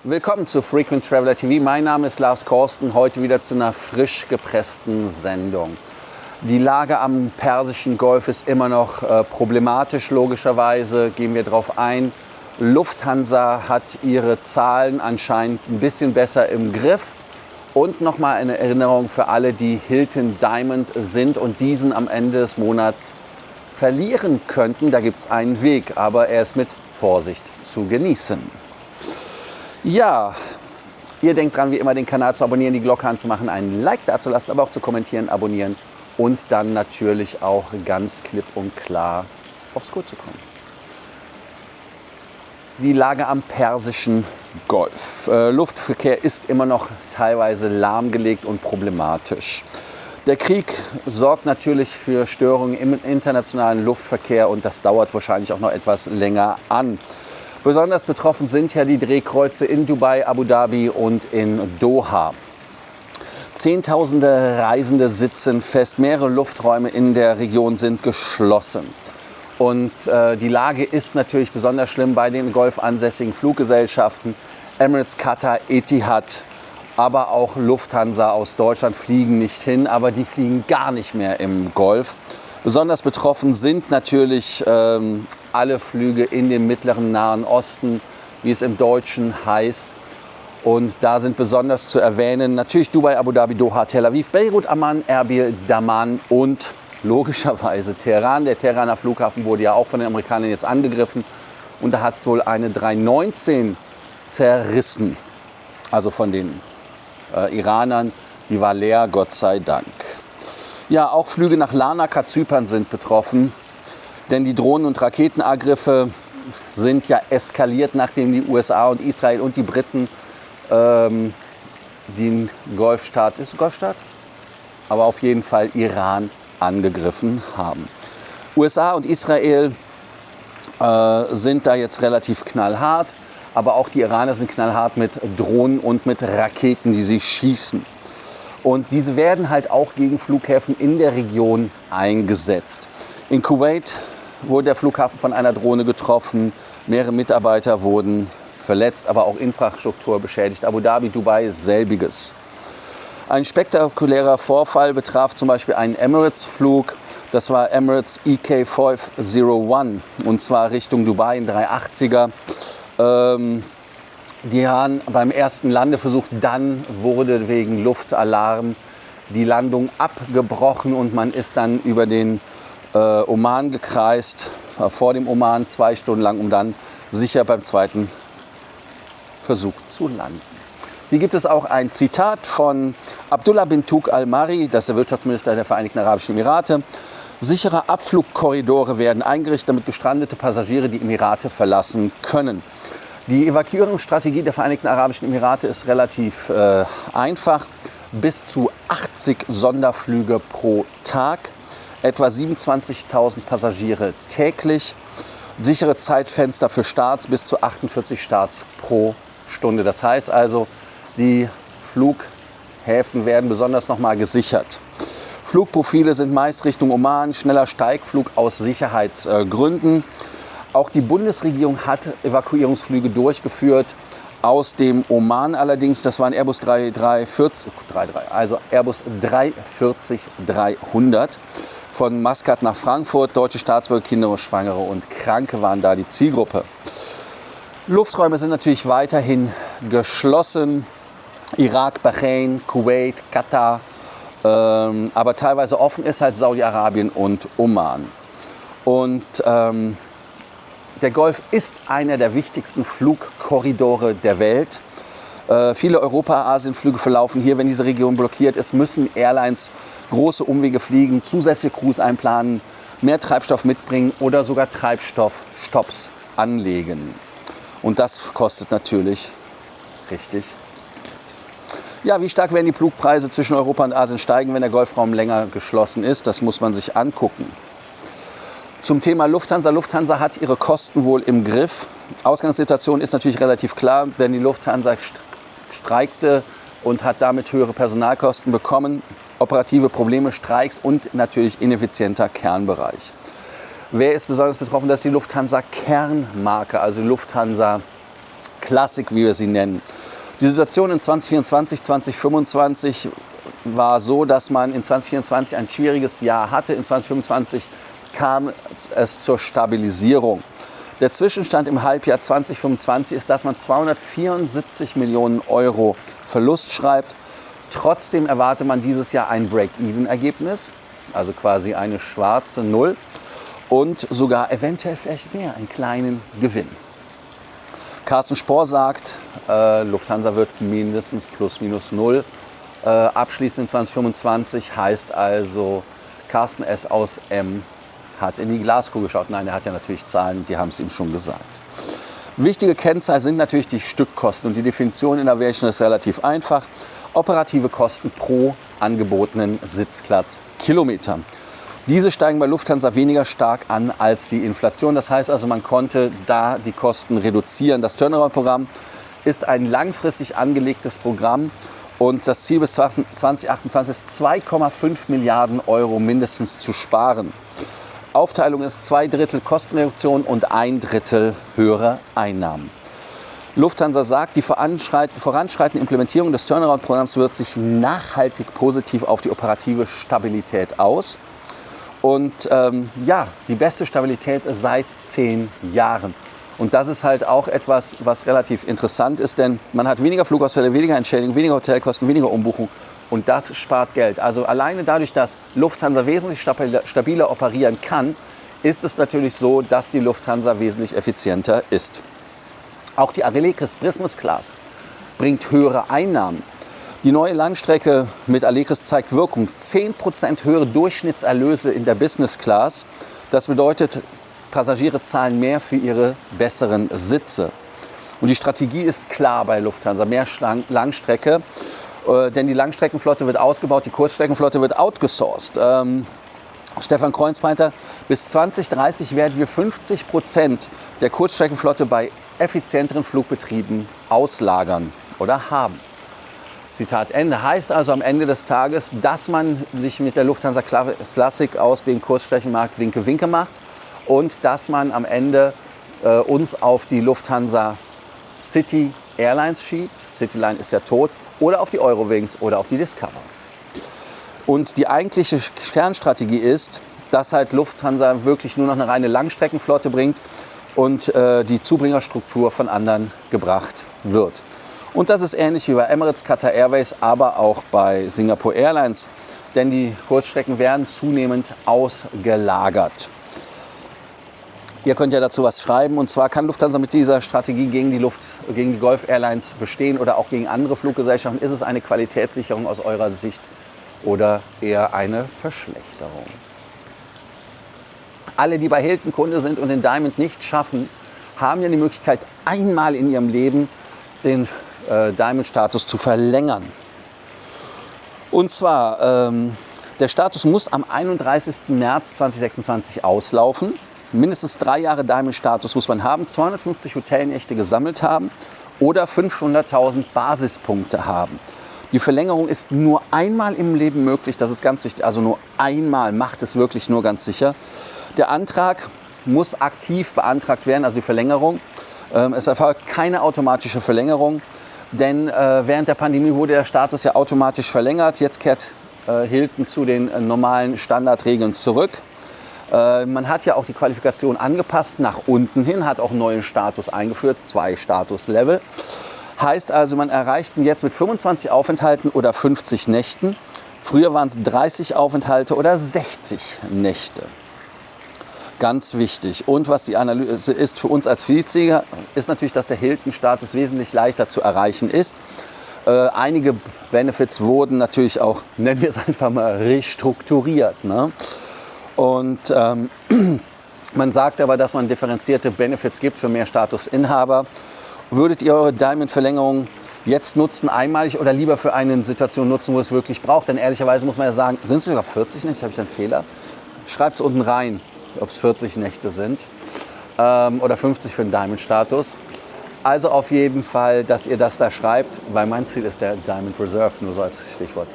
Willkommen zu Frequent Traveler TV. Mein Name ist Lars Korsten, heute wieder zu einer frisch gepressten Sendung. Die Lage am Persischen Golf ist immer noch problematisch, logischerweise, gehen wir darauf ein. Lufthansa hat ihre Zahlen anscheinend ein bisschen besser im Griff. Und nochmal eine Erinnerung für alle, die Hilton Diamond sind und diesen am Ende des Monats verlieren könnten. Da gibt es einen Weg, aber er ist mit Vorsicht zu genießen. Ja, ihr denkt dran, wie immer den Kanal zu abonnieren, die Glocke anzumachen, einen Like dazulassen, aber auch zu kommentieren, abonnieren und dann natürlich auch ganz klipp und klar aufs Score zu kommen. Die Lage am Persischen Golf. Luftverkehr ist immer noch teilweise lahmgelegt und problematisch. Der Krieg sorgt natürlich für Störungen im internationalen Luftverkehr und das dauert wahrscheinlich auch noch etwas länger an. Besonders betroffen sind ja die Drehkreuze in Dubai, Abu Dhabi und in Doha. Zehntausende Reisende sitzen fest, mehrere Lufträume in der Region sind geschlossen. Und die Lage ist natürlich besonders schlimm bei den golfansässigen Fluggesellschaften. Emirates, Qatar, Etihad, aber auch Lufthansa aus Deutschland fliegen nicht hin, aber die fliegen gar nicht mehr im Golf. Besonders betroffen sind natürlich alle Flüge in den mittleren Nahen Osten, wie es im Deutschen heißt. Und da sind besonders zu erwähnen natürlich Dubai, Abu Dhabi, Doha, Tel Aviv, Beirut, Amman, Erbil, Daman und logischerweise Teheran. Der Teheraner Flughafen wurde ja auch von den Amerikanern jetzt angegriffen. Und da hat es wohl eine 319 zerrissen. Also von den Iranern. Die war leer, Gott sei Dank. Ja, auch Flüge nach Larnaca, Zypern sind betroffen. Denn die Drohnen- und Raketenangriffe sind ja eskaliert, nachdem die USA und Israel und die Briten den Golfstaat, ist es Golfstaat? Aber auf jeden Fall Iran angegriffen haben. USA und Israel sind da jetzt relativ knallhart, aber auch die Iraner sind knallhart mit Drohnen und mit Raketen, die sie schießen. Und diese werden halt auch gegen Flughäfen in der Region eingesetzt. In Kuwait wurde der Flughafen von einer Drohne getroffen, mehrere Mitarbeiter wurden verletzt, aber auch Infrastruktur beschädigt. Abu Dhabi, Dubai, selbiges. Ein spektakulärer Vorfall betraf zum Beispiel einen Emirates-Flug. Das war Emirates EK501 und zwar Richtung Dubai, ein 380er. Die haben beim ersten Landeversuch, dann wurde wegen Luftalarm die Landung abgebrochen und man ist dann über den Oman gekreist, vor dem Oman 2 Stunden lang, um dann sicher beim zweiten Versuch zu landen. Hier gibt es auch ein Zitat von Abdullah bin Tuq al-Mari, das ist der Wirtschaftsminister der Vereinigten Arabischen Emirate. Sichere Abflugkorridore werden eingerichtet, damit gestrandete Passagiere die Emirate verlassen können. Die Evakuierungsstrategie der Vereinigten Arabischen Emirate ist relativ einfach. Bis zu 80 Sonderflüge pro Tag, etwa 27.000 Passagiere täglich. Sichere Zeitfenster für Starts bis zu 48 Starts pro Stunde. Das heißt also, die Flughäfen werden besonders nochmal gesichert. Flugprofile sind meist Richtung Oman, schneller Steigflug aus Sicherheitsgründen. Auch die Bundesregierung hat Evakuierungsflüge durchgeführt aus dem Oman allerdings. Das war ein Airbus 340-300 von Maskat nach Frankfurt. Deutsche Staatsbürger, Kinder, Schwangere und Kranke waren da die Zielgruppe. Lufträume sind natürlich weiterhin geschlossen. Irak, Bahrain, Kuwait, Katar. Aber teilweise offen ist halt Saudi-Arabien und Oman. Und der Golf ist einer der wichtigsten Flugkorridore der Welt. Viele Europa-Asien-Flüge verlaufen hier. Wenn diese Region blockiert ist, müssen Airlines große Umwege fliegen, zusätzliche Crews einplanen, mehr Treibstoff mitbringen oder sogar Treibstoffstopps anlegen. Und das kostet natürlich richtig. Ja, wie stark werden die Flugpreise zwischen Europa und Asien steigen, wenn der Golfraum länger geschlossen ist? Das muss man sich angucken. Zum Thema Lufthansa. Lufthansa hat ihre Kosten wohl im Griff. Ausgangssituation ist natürlich relativ klar, denn die Lufthansa streikte und hat damit höhere Personalkosten bekommen, operative Probleme, Streiks und natürlich ineffizienter Kernbereich. Wer ist besonders betroffen? Das ist die Lufthansa Kernmarke, also Lufthansa Classic, wie wir sie nennen. Die Situation in 2024, 2025 war so, dass man in 2024 ein schwieriges Jahr hatte. In 2025 kam es zur Stabilisierung. Der Zwischenstand im Halbjahr 2025 ist, dass man 274 Millionen Euro Verlust schreibt. Trotzdem erwartet man dieses Jahr ein Break-Even-Ergebnis, also quasi eine schwarze Null und sogar eventuell vielleicht mehr, einen kleinen Gewinn. Carsten Spohr sagt, Lufthansa wird mindestens plus minus null abschließen in 2025. Heißt also, Carsten S. aus M. hat in die Glaskugel geschaut. Nein, er hat ja natürlich Zahlen, die haben es ihm schon gesagt. Wichtige Kennzahlen sind natürlich die Stückkosten. Und die Definition in Aviation ist relativ einfach. Operative Kosten pro angebotenen Sitzplatzkilometer. Diese steigen bei Lufthansa weniger stark an als die Inflation. Das heißt also, man konnte da die Kosten reduzieren. Das Turnaround-Programm ist ein langfristig angelegtes Programm und das Ziel bis 2028 ist 2,5 Milliarden Euro mindestens zu sparen. Aufteilung ist 2/3 Kostenreduktion und 1/3 höhere Einnahmen. Lufthansa sagt, die voranschreitende Implementierung des Turnaround-Programms wirkt sich nachhaltig positiv auf die operative Stabilität aus. Und die beste Stabilität seit 10 Jahren. Und das ist halt auch etwas, was relativ interessant ist, denn man hat weniger Flugausfälle, weniger Entschädigung, weniger Hotelkosten, weniger Umbuchung und das spart Geld. Also alleine dadurch, dass Lufthansa wesentlich stabiler operieren kann, ist es natürlich so, dass die Lufthansa wesentlich effizienter ist. Auch die Allegris Business Class bringt höhere Einnahmen. Die neue Langstrecke mit Allegris zeigt Wirkung. 10% höhere Durchschnittserlöse in der Business Class. Das bedeutet, Passagiere zahlen mehr für ihre besseren Sitze. Und die Strategie ist klar bei Lufthansa. Mehr Langstrecke, denn die Langstreckenflotte wird ausgebaut, die Kurzstreckenflotte wird outgesourced. Stefan Kreuz meinte, bis 2030 werden wir 50% der Kurzstreckenflotte bei effizienteren Flugbetrieben auslagern oder haben. Zitat Ende. Heißt also am Ende des Tages, dass man sich mit der Lufthansa Classic aus dem Kurzstreckenmarkt Winke-Winke macht und dass man am Ende uns auf die Lufthansa City Airlines schiebt. Cityline ist ja tot. Oder auf die Eurowings oder auf die Discover. Und die eigentliche Kernstrategie ist, dass halt Lufthansa wirklich nur noch eine reine Langstreckenflotte bringt und die Zubringerstruktur von anderen gebracht wird. Und das ist ähnlich wie bei Emirates, Qatar Airways, aber auch bei Singapore Airlines, denn die Kurzstrecken werden zunehmend ausgelagert. Ihr könnt ja dazu was schreiben, und zwar kann Lufthansa mit dieser Strategie gegen die Gulf Airlines bestehen oder auch gegen andere Fluggesellschaften. Ist es eine Qualitätssicherung aus eurer Sicht oder eher eine Verschlechterung? Alle, die bei Hilton Kunde sind und den Diamond nicht schaffen, haben ja die Möglichkeit, einmal in ihrem Leben den Diamond-Status zu verlängern. Und zwar, der Status muss am 31. März 2026 auslaufen. Mindestens 3 Jahre Diamond-Status muss man haben, 250 Hotelnächte gesammelt haben oder 500.000 Basispunkte haben. Die Verlängerung ist nur einmal im Leben möglich, das ist ganz wichtig, also nur einmal, macht es wirklich nur ganz sicher. Der Antrag muss aktiv beantragt werden, also die Verlängerung. Es erfolgt keine automatische Verlängerung, denn während der Pandemie wurde der Status ja automatisch verlängert. Jetzt kehrt Hilton zu den normalen Standardregeln zurück. Man hat ja auch die Qualifikation angepasst nach unten hin, hat auch einen neuen Status eingeführt, 2 Statuslevel. Heißt also, man erreicht ihn jetzt mit 25 Aufenthalten oder 50 Nächten. Früher waren es 30 Aufenthalte oder 60 Nächte. Ganz wichtig. Und was die Analyse ist für uns als Flieger, ist natürlich, dass der Hilton-Status wesentlich leichter zu erreichen ist. Einige Benefits wurden natürlich auch, nennen wir es einfach mal, restrukturiert. Ne? Und man sagt aber, dass man differenzierte Benefits gibt für mehr Statusinhaber. Würdet ihr eure Diamond-Verlängerung jetzt nutzen, einmalig, oder lieber für eine Situation nutzen, wo es wirklich braucht? Denn ehrlicherweise muss man ja sagen, sind es sogar 40 Nächte? Habe ich einen Fehler? Schreibt es unten rein, ob es 40 Nächte sind oder 50 für den Diamond-Status. Also auf jeden Fall, dass ihr das da schreibt, weil mein Ziel ist der Diamond Reserve, nur so als Stichwort.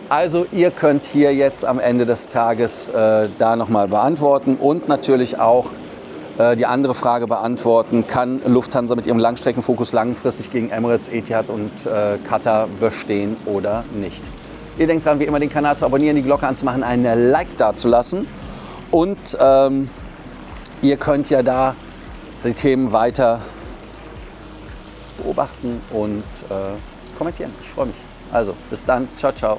Also ihr könnt hier jetzt am Ende des Tages da nochmal beantworten und natürlich auch die andere Frage beantworten: Kann Lufthansa mit ihrem Langstreckenfokus langfristig gegen Emirates, Etihad und Qatar bestehen oder nicht? Ihr denkt dran, wie immer den Kanal zu abonnieren, die Glocke anzumachen, einen Like dazulassen und ihr könnt ja da die Themen weiter beobachten und kommentieren. Ich freue mich. Also, bis dann. Ciao, ciao.